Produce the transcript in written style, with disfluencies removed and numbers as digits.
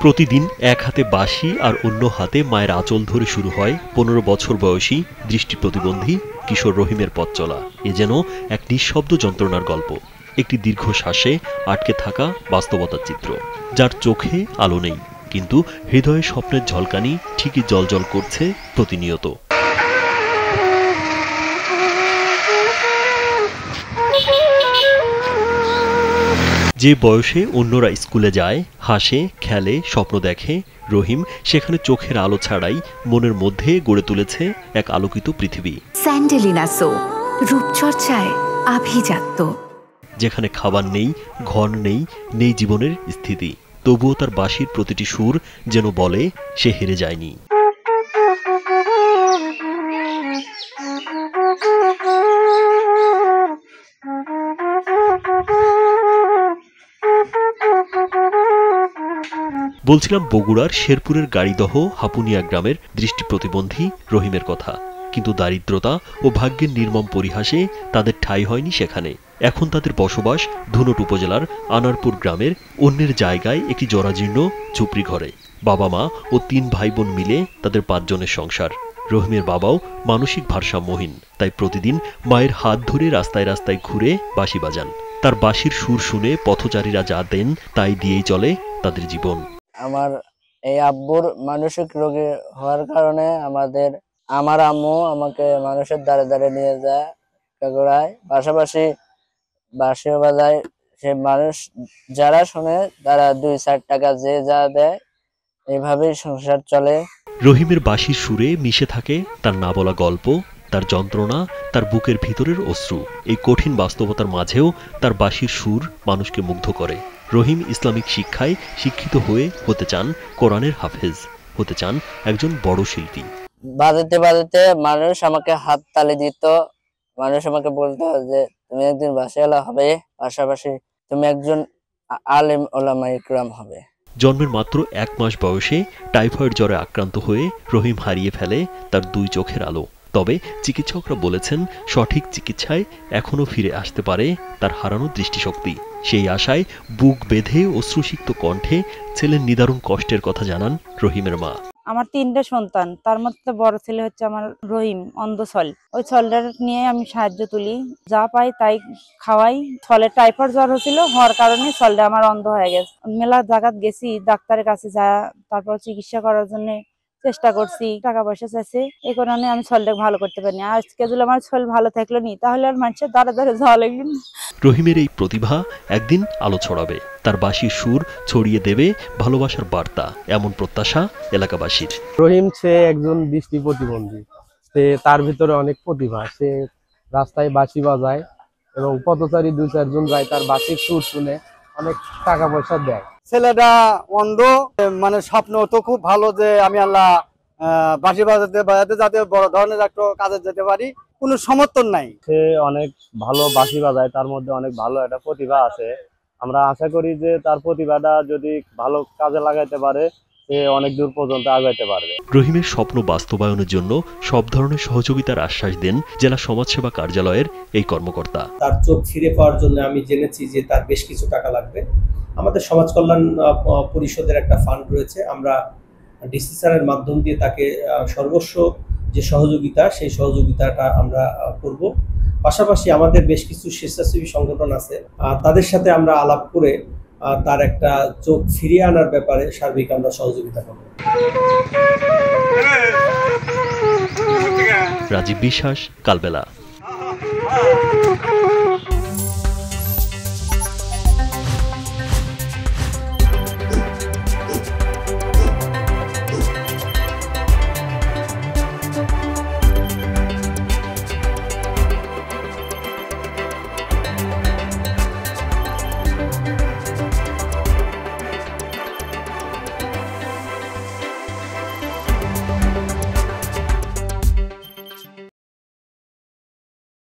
প্রতিদিন এক হাতে বাঁশি আর অন্য হাতে মায়ের আঁচল ধরে শুরু হয় 15 বছর বয়সী দৃষ্টি প্রতিবন্ধী কিশোর রহিমের পথ চলা। এ যেন এক নিঃশব্দ যন্ত্রণার গল্প, একটি দীর্ঘশ্বাসে আটকে থাকা বাস্তবতার চিত্র, যার চোখে আলো নেই কিন্তু হৃদয়ে স্বপ্নের ঝলকানি ঠিকই জ্বলজ্বল করছে প্রতিনিয়ত। যে বয়সে অন্যরা স্কুলে যায়, হাসে, খেলে, স্বপ্ন দেখে, রহিম সেখানে চোখের আলো ছাড়াই মনের মধ্যে গড়ে তুলেছে এক আলোকিত পৃথিবী। স্যান্ডেলিনা সো, রূপচর্চায় আভিজাত্য। যেখানে খাবার নেই, ঘর নেই, নেই জীবনের স্থিতি, তবুও তার বাঁশির প্রতিটি সুর যেন বলে সে হেরে যায়নি। বলছিলাম বগুড়ার শেরপুরের গাড়িদহ হাপুনিয়া গ্রামের দৃষ্টি প্রতিবন্ধী রহিমের কথা, কিন্তু দারিদ্রতা ও ভাগ্যের নির্মম পরিহাসে তাদের ঠাঁই হয়নি সেখানে। এখন তাদের বসবাস ধুনট উপজেলার আনারপুর গ্রামের অন্যের জায়গায় একটি জরাজীর্ণ ঝুপড়ি ঘরে। বাবা মা ও 3 ভাই বোন মিলে তাদের 5 জনের সংসার। রহিমের বাবাও মানসিক ভারসাম্যহীন, তাই প্রতিদিন মায়ের হাত ধরে রাস্তায় রাস্তায় ঘুরে বাঁশি বাজান। তার বাঁশির সুর শুনে পথচারীরা যা দেন তাই দিয়েই চলে তাদের জীবন। আমার এই আব্বুর মানসিক রোগী হওয়ার কারণে আমার আম্মু আমাকে মানুষের দ্বারে দ্বারে নিয়ে যায়, কাগড়ায়, পাশাপাশি বাঁশিও বাজায়। সে মানুষ যারা শোনে তারা 2-4 টাকা যে যা দেয়, এইভাবেই সংসার চলে। রহিমের বাঁশির সুরে মিশে থাকে তার না বলা গল্প, তার যন্ত্রণা, তার বুকের ভিতরের অশ্রু। এই কঠিন বাস্তবতার মাঝেও তার বাঁশির সুর মানুষকে মুগ্ধ করে। রহিম ইসলামিক শিক্ষায় শিক্ষিত হয়ে হতে চান কোরআনের হাফেজ, হতে চান একজন বড় শিল্পী। বাজাতে বাজাতে মানুষ আমাকে হাত তালি দিত, মানুষ আমাকে বলতো যে তুমি একদিন বাঁশিওয়ালা হবে, পাশাপাশি তুমি একজন আলেম ওলামা ইকরাম হবে। জন্মের মাত্র 1 মাস বয়সে টাইফয়েড জ্বরে আক্রান্ত হয়ে রহিম হারিয়ে ফেলে তার 2 চোখের আলো। তবে চিকিৎসকরা বলেছেন সঠিক চিকিৎসায় এখনও ফিরে আসতে পারে তার হারানো দৃষ্টিশক্তি। সেই আশায় বুক বেঁধে অশ্রুসিক্ত কণ্ঠে ছেলের নিদারুণ কষ্টের কথা জানান রহিমের মা। আমার 3টে সন্তান, তার মধ্যে বড় ছেলে হচ্ছে আমার রহিম, অন্ধ ছল। ওই ছলটার নিয়ে আমি সাহায্য তুলি, যা পাই তাই খাওয়াই। ছলের টাইফয়েড জ্বর হয়েছিল, হওয়ার কারণে ছলটা আমার অন্ধ হয়ে গেছে। মেলা জায়গাত গেছি, ডাক্তারের কাছে যা, তারপর চিকিৎসা করার জন্য চেষ্টা করছি, টাকা পয়সা চাইছে, এই কারণে আমি ছলটাকে ভালো করতে পারিনি। আজকে যদি আমার ছল ভালো থাকলো নি, তাহলে আর মানুষের দ্বারা দ্বারা যাওয়া লাগবে না। রহিমের এই প্রতিভা একদিন আলো ছড়াবে, তার বাঁশির সুর ছড়িয়ে দেবে ভালোবাসার বার্তা, এমন প্রত্যাশা এলাকাবাসীর। রহিম সে একজন দৃষ্টি প্রতিবন্ধী, সে তার ভিতরে অনেক প্রতিভা। সে রাস্তায় বাঁশি বাজায় এবং পথচারী 2-4 জন যায়, তার বাঁশির সুর শুনে অনেক টাকা পয়সা দেয়। ছেলেটা অন্ধ, মানে স্বপ্ন তো খুব ভালো যে আমি আল্লাহ বাঁশি বাজাতে যাতে বড় ধরনের একটা কাজে যেতে পারি, কোনো সমর্থন নাই। সে অনেক ভালো বাঁশি বাজায়, তার মধ্যে অনেক ভালো একটা প্রতিভা আছে। আমরা আশা করি যে তার প্রতিভাটা যদি ভালো কাজে লাগাইতে পারে, সে অনেক দূর পর্যন্ত আগাইতে পারবে। রহিমের স্বপ্ন বাস্তবায়নের জন্য সব ধরনের সহযোগিতার আশ্বাস দেন জেলা সমাজসেবা কার্যালয়ের এই কর্মকর্তা। তার চোখ ফিরে পাওয়ার জন্য আমি জেনেছি যে তার বেশ কিছু টাকা লাগবে। আমাদের সমাজ কল্যাণ পরিষদের একটা ফান্ড রয়েছে, আমরা ডিসি স্যারের মাধ্যম দিয়ে তাকে সর্বস্ব যে সহযোগিতা, সেই সহযোগিতাটা আমরা করব। পাশাপাশি আমাদের বেশ কিছু স্বেচ্ছাসেবী সংগঠন আছে, তাদের সাথে আমরা আলাপ করে তার একটা চোখ ফিরিয়ে আনার ব্যাপারে সার্বিক আমরা সহযোগিতা করব। রাজীব বিশ্বাস, কালবেলা।